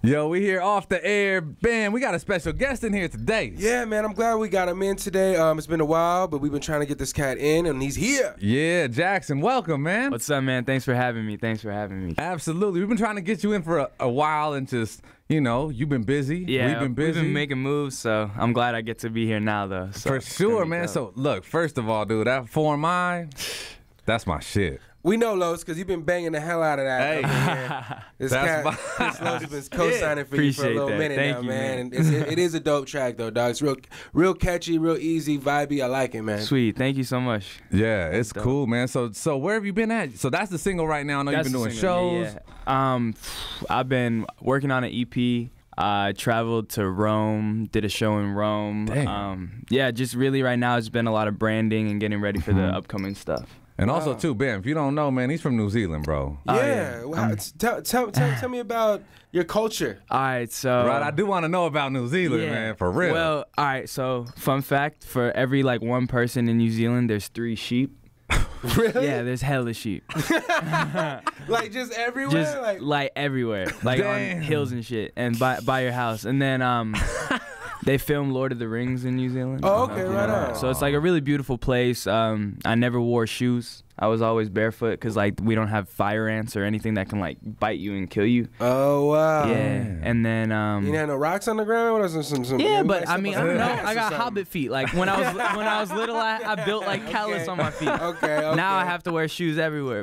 Yo, we here off the air. Man, we got a special guest in here today. Yeah, man, I'm glad we got him in today. It's been a while, but we've been trying to get this cat in, and he's here. Yeah, Jaxon, welcome, man. What's up, man? Thanks for having me. Absolutely. We've been trying to get you in for a while and just, you know, you've been busy. Yeah, we've been busy. We've been making moves, so I'm glad I get to be here now, though. So for sure, man. So, look, first of all, dude, that form I, that's my shit. We know, Loos, because you've been banging the hell out of that. Hey. This cat, Loos has been co-signing for you for a little minute now, man. And it is a dope track, though, dog. It's real catchy, real easy, vibey. I like it, man. Sweet. Thank you so much. Yeah, it's cool, man. So where have you been at? So that's the single right now. I know you've been doing shows. Yeah. I've been working on an EP. I traveled to Rome, did a show in Rome. Damn. Yeah, just really right now it's been a lot of branding and getting ready for the upcoming stuff. And also, too, Ben, if you don't know, man, he's from New Zealand, bro. Yeah. Wow. Tell me about your culture. All right, so... Right, I do want to know about New Zealand, man, for real. Well, all right, so fun fact, for every, like, one person in New Zealand, there's 3 sheep. Really? Yeah, there's hella sheep. Like, just everywhere? Just, like everywhere. Like, on hills and shit, and by your house. And then, they filmed Lord of the Rings in New Zealand. Oh, okay, right on. So it's like a really beautiful place. I never wore shoes. I was always barefoot because like we don't have fire ants or anything that can like bite you and kill you. Oh wow. Yeah, and then you didn't have no rocks on the ground. What some yeah, but I mean I don't know. I got hobbit feet. Like when I was little, I built like callus on my feet. Okay. Now I have to wear shoes everywhere.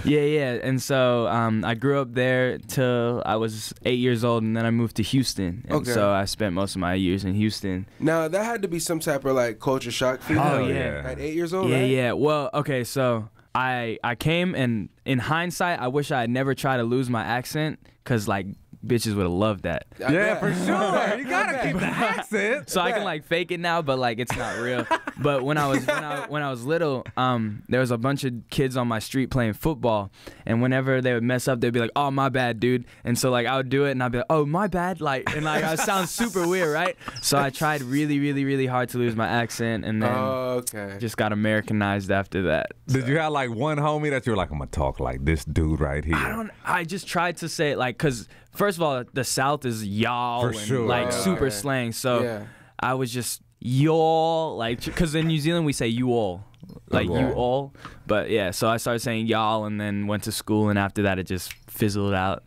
yeah. And so I grew up there till I was 8 years old, and then I moved to Houston. And so I spent most of my years in Houston. Now that had to be some type of like culture shock for you. Oh yeah. At 8 years old. Yeah, right? yeah. Well, okay, so I came, and in hindsight, I wish I had never tried to lose my accent, cause like bitches would have loved that. Yeah, for sure. You gotta keep the accent. So I can like fake it now, but like it's not real. But when I was little, there was a bunch of kids on my street playing football, and whenever they would mess up, they'd be like, "Oh, my bad, dude." And so like I would do it, and I'd be like, "Oh, my bad," like, and like I sound super weird, right? So I tried really hard to lose my accent, and then just got Americanized after that. Did you have like one homie that you were like, "I'm gonna talk like this dude right here"? I just tried to say it like, cause first of all, the South is y'all for and sure. like super slang. So I was just y'all, like, cause in New Zealand we say you all, like you all. But yeah, so I started saying y'all, and then went to school, and after that it just fizzled out.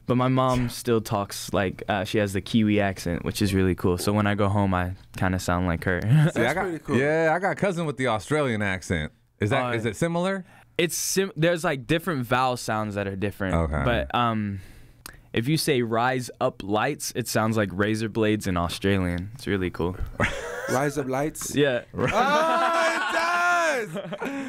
But my mom still talks like she has the Kiwi accent, which is really cool. So when I go home, I kind of sound like her. See, pretty cool. Yeah, I got a cousin with the Australian accent. Is it similar? There's like different vowel sounds that are different. Okay. But if you say rise up lights, it sounds like razor blades in Australian. It's really cool. Rise up lights? Yeah. Oh, it does!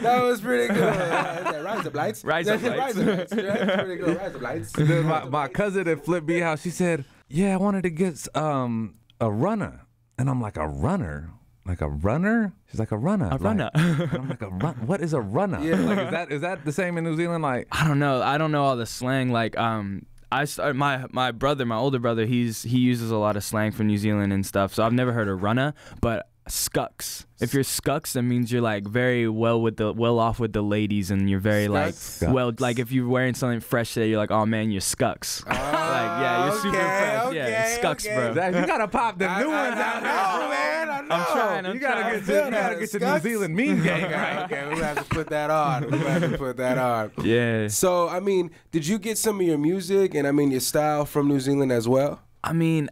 That was pretty good. Rise up lights? Rise up lights. Rise up lights. That's pretty good. Rise up lights. Then my cousin at Flip B House, she said, "Yeah, I wanted to get a runner." And I'm like, "A runner? Like a runner?" She's like, "A runner." A runner. And I'm like, "A run? What is a runner?" Yeah. Like, is that the same in New Zealand? Like, I don't know. I don't know all the slang. Like, I started, my brother, my older brother, he uses a lot of slang from New Zealand and stuff. So I've never heard of runner, but scucks. If you're scucks, that means you're like very well off with the ladies, and you're very Scucks. like if you're wearing something fresh today, you're like, "Oh man, you're scucks." Like, yeah, you're super fresh. Yeah, scucks, bro. you gotta pop the new ones out now, man. I know. I'm trying. You gotta get your New Zealand meme game right. Okay, we have to put that on. Yeah. So, I mean, did you get some of your music and I mean your style from New Zealand as well? I mean,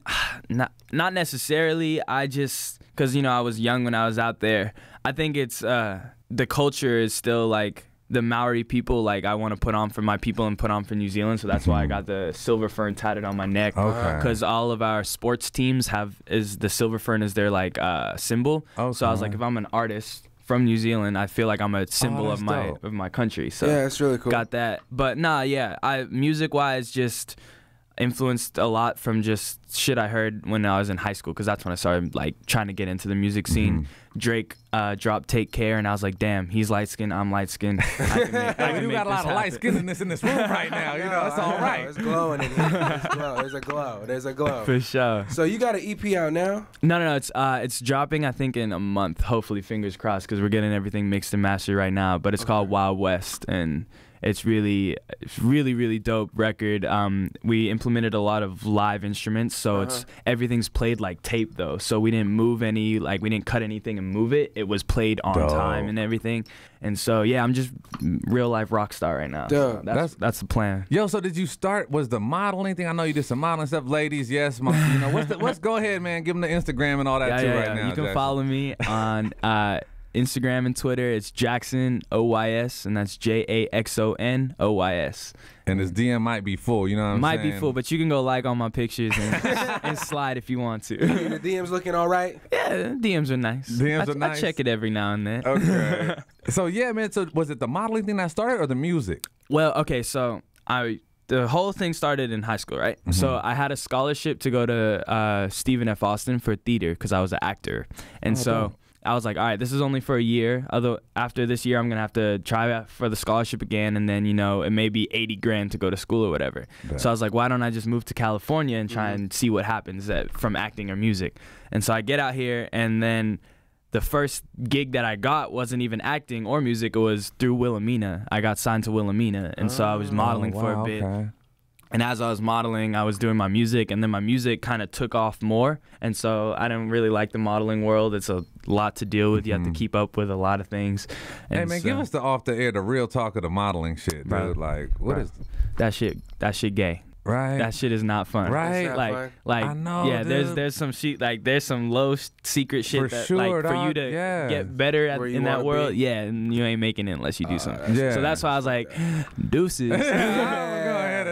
not necessarily. I just, because, you know, I was young when I was out there. I think it's, the culture is still like the Maori people, like I want to put on for my people and put on for New Zealand. So that's why I got the silver fern tatted on my neck. Because all of our sports teams the silver fern is their like symbol. So I was like, if I'm an artist from New Zealand, I feel like I'm a symbol of my country. So yeah, it's really cool. Got that. But nah, yeah, music wise, just influenced a lot from just shit I heard when I was in high school, because that's when I started like trying to get into the music scene. Drake dropped Take Care, and I was like, damn, he's light skinned, I'm light skinned. We got a lot of light skinnedness in this room right now. You know, it's all right. It's glowing in here. There's a glow. For sure. So you got an EP out now? No, it's dropping I think in a month. Hopefully, fingers crossed, because we're getting everything mixed and mastered right now. But it's called Wild West, and it's really dope record. We implemented a lot of live instruments, so everything's played like tape though. So we didn't move any, like we didn't cut anything and move it. It was played on time and everything. And so yeah, I'm just real life rock star right now. So that's the plan. Yo, so did you start? Was the modeling thing? I know you did some modeling stuff, ladies. Yes, you know what's go ahead, man. Give them the Instagram and all that too right now. You can Jaxon. follow me on Instagram and Twitter. It's Jaxon OYS, and that's JAXON OYS. And his DM might be full, you know what I'm saying? Might be full, but you can go like all my pictures and slide if you want to. The DM's looking all right? Yeah, DMs are nice. DMs are nice? I check it every now and then. Okay. So yeah, man, so was it the modeling thing that started or the music? Well, okay, so the whole thing started in high school, right? So I had a scholarship to go to Stephen F. Austin for theater because I was an actor. And I was like, all right, this is only for a year. Although after this year, I'm going to have to try out for the scholarship again. And then, you know, it may be 80 grand to go to school or whatever. So I was like, why don't I just move to California and try and see what happens from acting or music? And so I get out here, and then the first gig that I got wasn't even acting or music. It was through Wilhelmina. I got signed to Wilhelmina. And so I was modeling for a bit. Okay. And as I was modeling, I was doing my music, and then my music kind of took off more. And so I didn't really like the modeling world. It's a lot to deal with. You have to keep up with a lot of things. And hey, man, give us the off the air, the real talk of the modeling shit, dude. Bro, like, what is that shit? That shit gay. Right. That shit is not fun. Right. Like I know, yeah, dude. there's some shit, like there's some low secret shit for that sure, like for you dog. to get better in that world. Yeah, and you ain't making it unless you do something. Yeah. So that's why I was like, deuces. Go ahead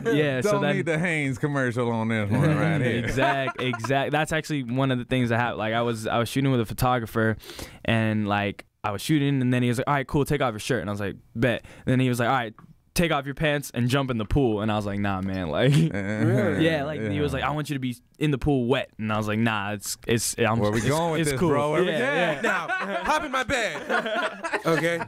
yeah. Don't so that, need the Hanes commercial on this one right here. Exact. That's actually one of the things that happened. Like I was shooting with a photographer, and like I was shooting, and then he was like, all right, cool, take off your shirt. And I was like, bet. And then he was like, all right, take off your pants and jump in the pool. And I was like, nah, man, like, he was like, I want you to be in the pool wet. And I was like, nah, where we going with this, cool, bro? Yeah. Now, hop in my bed. Okay.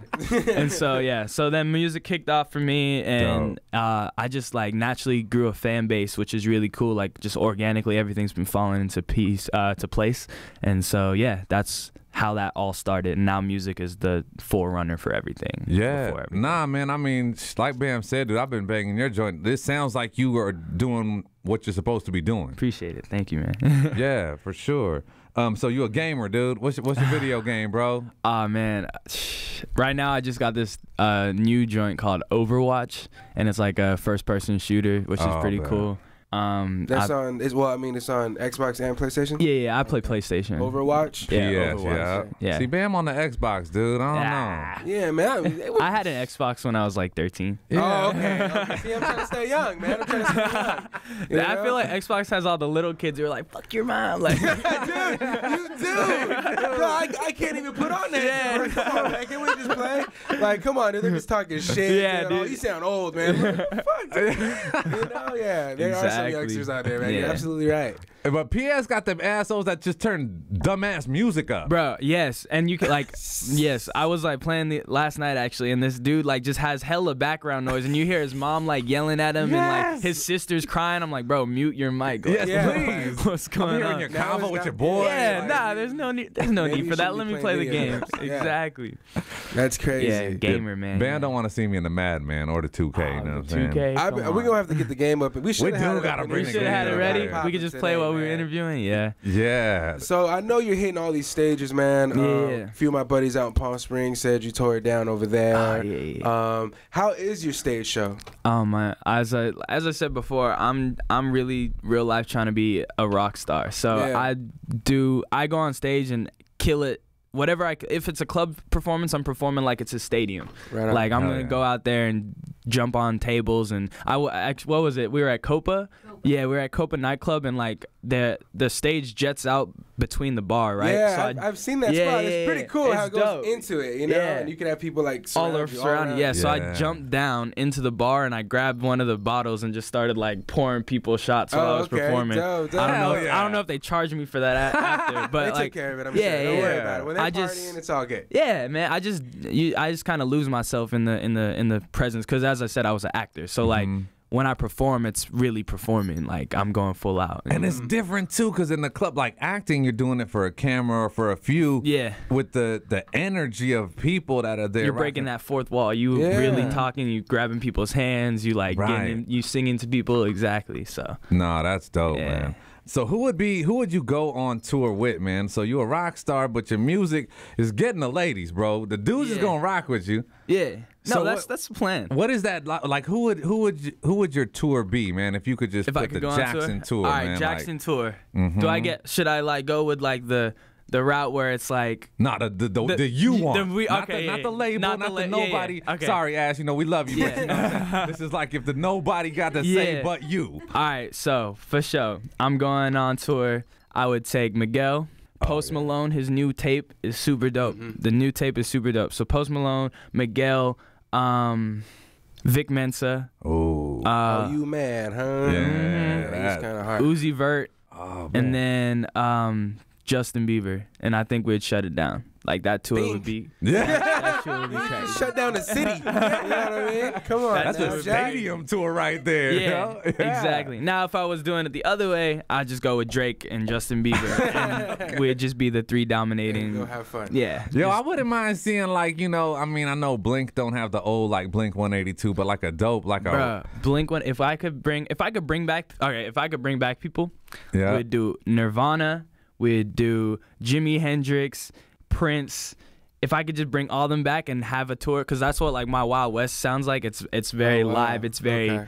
And so then music kicked off for me, and I just like naturally grew a fan base, which is really cool. Like just organically, everything's been falling into place. And so yeah, that's how that all started, and now music is the forerunner for everything. Yeah, nah, man. I mean, like Bam said, dude, I've been banging your joint. This sounds like you are doing what you're supposed to be doing. Appreciate it. Thank you, man. Yeah, for sure. So you a gamer, dude? What's your video game, bro? Man, right now I just got this new joint called Overwatch, and it's like a first-person shooter, which is pretty cool. That's on. It's on Xbox and PlayStation. Yeah, I play PlayStation. Overwatch. Yeah, Overwatch. Yeah. See, Bam on the Xbox, dude. I don't know. Yeah, man. I had an Xbox when I was like 13. Yeah. Oh, okay. See, I'm trying to stay young, man. I'm trying to stay young. I feel like Xbox has all the little kids who are like, "Fuck your mom," like. Dude, you do. No, I can't even put on that. Yeah. Come on, man. Can we just play? Like, come on, dude. They're just talking shit. Yeah, dude. Oh, you sound old, man. Fuck, dude. Yeah. There are some youngsters out there, man. Yeah. You're absolutely right. But PS got them assholes that just turn dumbass music up. Bro, yes. And you can like, yes, I was like playing last night actually, and this dude like just has hella background noise, and you hear his mom like yelling at him, and like his sister's crying. I'm like, bro, mute your mic. Like, please. What's going on? I'm hearing your Convo with your boy. Yeah, like, nah, there's no need for that. Let me play the game. Exactly. That's crazy. Yeah, gamer, man. Band don't want to see me in the Madman or the 2K. You know what I'm saying? 2K. We're gonna have to get the game up. We should have had it ready. We could just play while we were interviewing. Yeah. So I know you're hitting all these stages, man. A few of my buddies out in Palm Springs said you tore it down over there. How is your stage show? Oh man, as I said before, I'm really real life trying to be a rock star. So I go on stage and kill it. Whatever if it's a club performance, I'm performing like it's a stadium. Right on. Like I'm gonna go out there and jump on tables, and what was it? We were at Copa. Yeah, we were at Copa nightclub, and like the stage jets out between the bar, right? Yeah, so I've seen that spot. It's pretty cool how it goes dope. Into it, you know. Yeah. And you can have people like surround you. Yeah, so I jumped down into the bar and I grabbed one of the bottles and just started like pouring people shots while I was performing. Dope. I don't know if they charged me for that after, but they like took care of it. I'm sure. Don't worry about it. When they're partying, it's all good. Yeah, man. I just kind of lose myself in the presence, because as I said, I was an actor. So like when I perform, it's really performing. Like, I'm going full out. And it's different, too, because in the club, like acting, you're doing it for a camera or for a few. Yeah. With the energy of people that are there. You're breaking that fourth wall. You really talking, you grabbing people's hands, you like getting, you singing to people. Exactly. So. No, that's dope, man. So who would you go on tour with, man? So you a rock star, but your music is getting the ladies, bro. The dudes is gonna rock with you. Yeah. No, So that's the plan. What is that like? Who would your tour be, man? If you could just put the Jaxon tour, all right, man. Jaxon tour. Should I like go with like the route where it's like not the you want, not the label, not the nobody. Okay. Sorry, Ash, we love you. But, this is like if the nobody got to say but you. All right, so for sure, I'm going on tour. I would take Miguel. Post Malone, his new tape is super dope. The new tape is super dope. So Post Malone, Miguel, Vic Mensa. Oh, you mad, huh? Yeah, that's kind of hard. Uzi Vert, man. and then Justin Bieber, and I think we'd shut it down. Like that tour would be. That tour would be crazy. Shut down the city. You know what I mean? Come on. That's a stadium tour right there. Yeah, exactly. Now, if I was doing it the other way, I'd just go with Drake and Justin Bieber, and we'd just be the three dominating. Go have fun. Yeah. Yo, I wouldn't mind seeing like I know Blink don't have the old like Blink 182, but like a dope like a Blink one. If I could bring back people, we'd do Nirvana. We'd do Jimi Hendrix, Prince. If I could just bring all them back and have a tour, because that's what like my Wild West sounds like. It's very live. It's very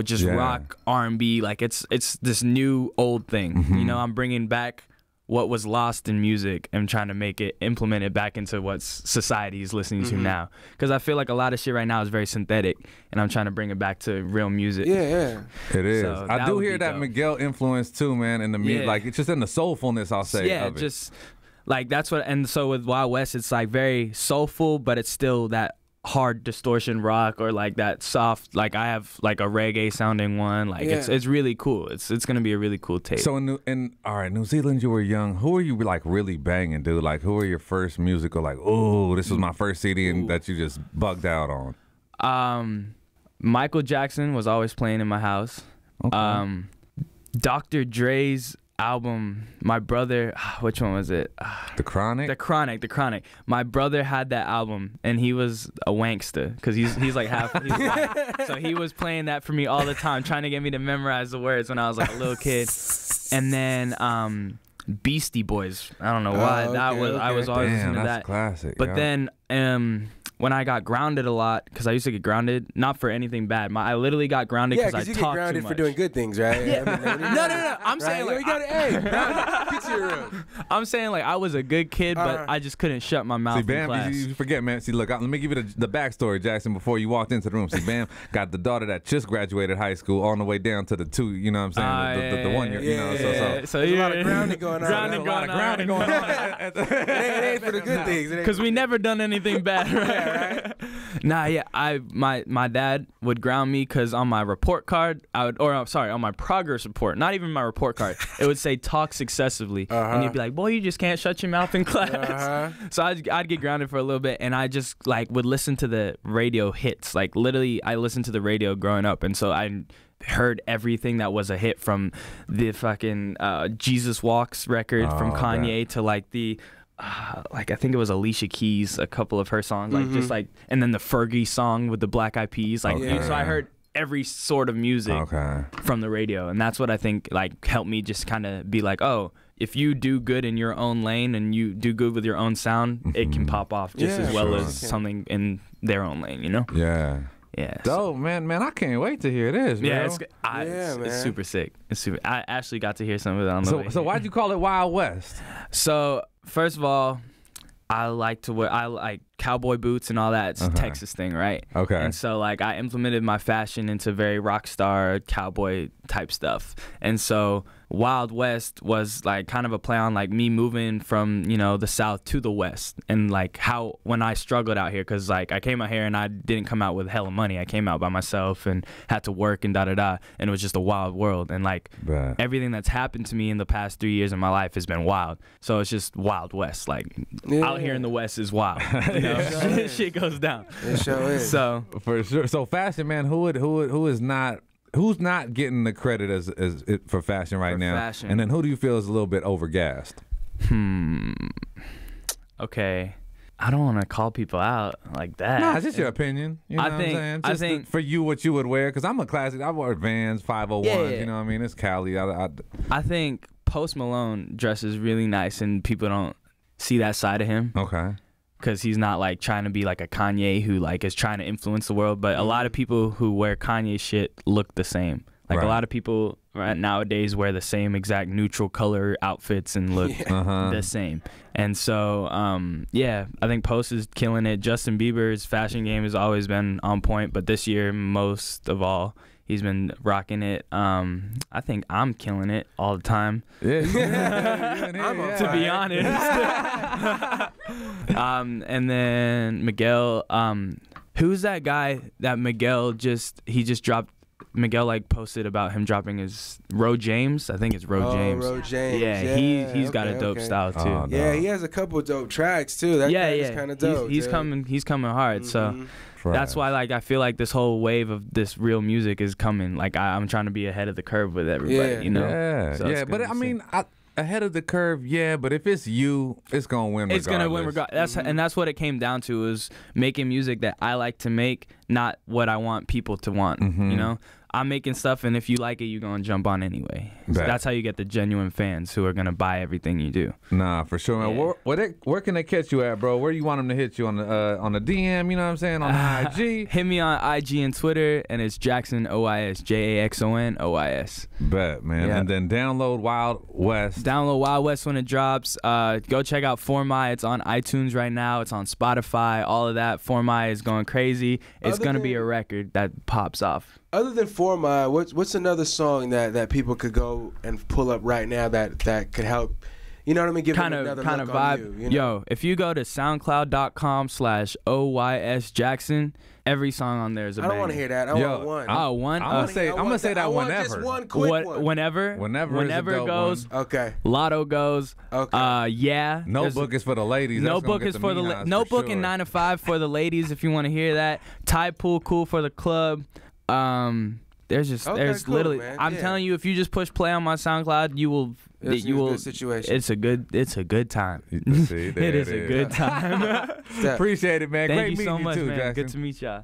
just rock, R&B. Like it's this new old thing. I'm bringing back what was lost in music and trying to implement it back into what society is listening to now. Because I feel like a lot of shit right now is very synthetic, and I'm trying to bring it back to real music. Yeah. It is. So I do hear that dope. Miguel influence too, man, in the music. Like it's just in the soulfulness, I'll say. Yeah, of it. just like that's what. And so with Wild West, it's like very soulful, but it's still that hard distortion rock or like that soft. Like I have like a reggae sounding one. Like it's really cool. It's gonna be a really cool tape. So in New Zealand, you were young. Who are you like really banging, dude? Like who were your first musical? Like this was my first CD and that you just bugged out on. Michael Jackson was always playing in my house. Okay. Dr. Dre's album, my brother, which one was it? The Chronic? The Chronic. My brother had that album, and he was a wankster because he's like half. He's white. So he was playing that for me all the time, trying to get me to memorize the words when I was like a little kid. And then Beastie Boys. I don't know why I was always listening to that. Classic. But then when I got grounded a lot, because I used to get grounded, not for anything bad. I literally got grounded because I talked too much. Yeah, because you get grounded for doing good things, right? Yeah. No. I'm saying like, get to your room. I'm saying like I was a good kid, but I just couldn't shut my mouth in class. You forget, man. See, look, let me give you the backstory, Jaxon, before you walked into the room. See, Bam got the daughter that just graduated high school on the way down to the 2, you know what I'm saying? The 1 year, So there's a lot of grounding going on. There's a lot of grounding going on. It ain't for the good things. Because we never done anything bad, right? Nah, yeah. My dad would ground me because on my report card, on my progress report, not even my report card, it would say talk successively, and you'd be like, boy, you just can't shut your mouth in class. So I'd get grounded for a little bit, and I just like would listen to the radio hits. Like literally, I listened to the radio growing up, and so I heard everything that was a hit from the fucking Jesus Walks record from Kanye to like the. Like I think it was Alicia Keys, a couple of her songs, like just like, and then the Fergie song with the Black Eyed Peas, like so I heard every sort of music from the radio, and that's what I think like helped me just kind of be like, oh, if you do good in your own lane and you do good with your own sound, it can pop off just as well as something in their own lane, you know? Yeah. Yeah. Dope, man. I can't wait to hear this, yeah, man. It's super sick. I actually got to hear some of it on the way. So why'd you call it Wild West? So first of all, I like cowboy boots and all that. It's a Texas thing, right? Okay. And so like I implemented my fashion into very rock star cowboy type stuff. And so Wild West was like kind of a play on like me moving from, the South to the West, and like how when I struggled out here, because like I came out here and I didn't come out with hella money. I came out by myself and had to work and and it was just a wild world, and like everything that's happened to me in the past 3 years of my life has been wild. So it's just Wild West. Like out here in the West is wild. Shit goes down. It sure is. So for sure. So fashion, man. Who is not who's not getting the credit as it for fashion right now? Fashion. And then who do you feel is a little bit overgassed? Okay. I don't want to call people out like that. Nah, it's just your opinion. You know what I'm saying? Just for you, what you would wear. Because I'm a classic. I wear Vans, 501s. Yeah. You know what I mean? It's Cali. I think Post Malone dresses really nice, and people don't see that side of him. Okay. Because he's not like trying to be like a Kanye who like is trying to influence the world. But a lot of people who wear Kanye shit look the same. Like a lot of people nowadays wear the same exact neutral color outfits and look the same. And so, I think Post is killing it. Justin Bieber's fashion game has always been on point, but this year, most of all, he's been rocking it. I think I'm killing it all the time. Yeah, to be honest. And then Miguel, who's that guy that Miguel just dropped? Miguel like posted about him dropping his Ro James. I think it's Ro James. Ro James. Yeah, he's got a dope style too. Oh, no. Yeah, he has a couple of dope tracks too. That is kind of dope. He's coming hard. So that's why like I feel like this whole wave of this real music is coming. Like I'm trying to be ahead of the curve with everybody. You know. Yeah, so but I mean. Ahead of the curve, yeah, but if it's you, it's gonna win regardless. It's gonna win regardless. That's what it came down to, is making music that I like to make, not what I want people to want. You know, I'm making stuff, and if you like it, you're gonna jump on anyway. So that's how you get the genuine fans who are gonna buy everything you do. Nah, for sure, man. Yeah. Where can they catch you at, bro? Where you want them to hit you on the DM? You know what I'm saying? On the IG. Hit me on IG and Twitter, and it's Jaxon OIS, Jaxon OIS. Bet, man. Yeah. And then download Wild West. Download Wild West when it drops. Go check out For My. It's on iTunes right now. It's on Spotify. All of that. For My is going crazy. It's gonna be a record that pops off. Other than For My, what's another song that people could go and pull up right now that could help? You know what I mean? Give them another kind of look vibe. on you, you know? Yo, if you go to SoundCloud.com/OYS Jaxon, every song on there is a banger. I don't want to hear that. I want one. Oh, one. I'm gonna say that whenever. Just one quick one. Whenever it goes. One. Okay. Lotto goes. Okay. Yeah. Notebook is for the ladies. Notebook is for the Notebook and 9 to 5 for the ladies if you want to hear that. Tide Pool cool for the club. There's cool, literally. man. I'm telling you, if you just push play on my SoundCloud, you will. It's a good situation. It's a good time. See, it is a good time. Appreciate it, man. Thank Great you meeting so much, you too, man. Jaxon. Good to meet y'all.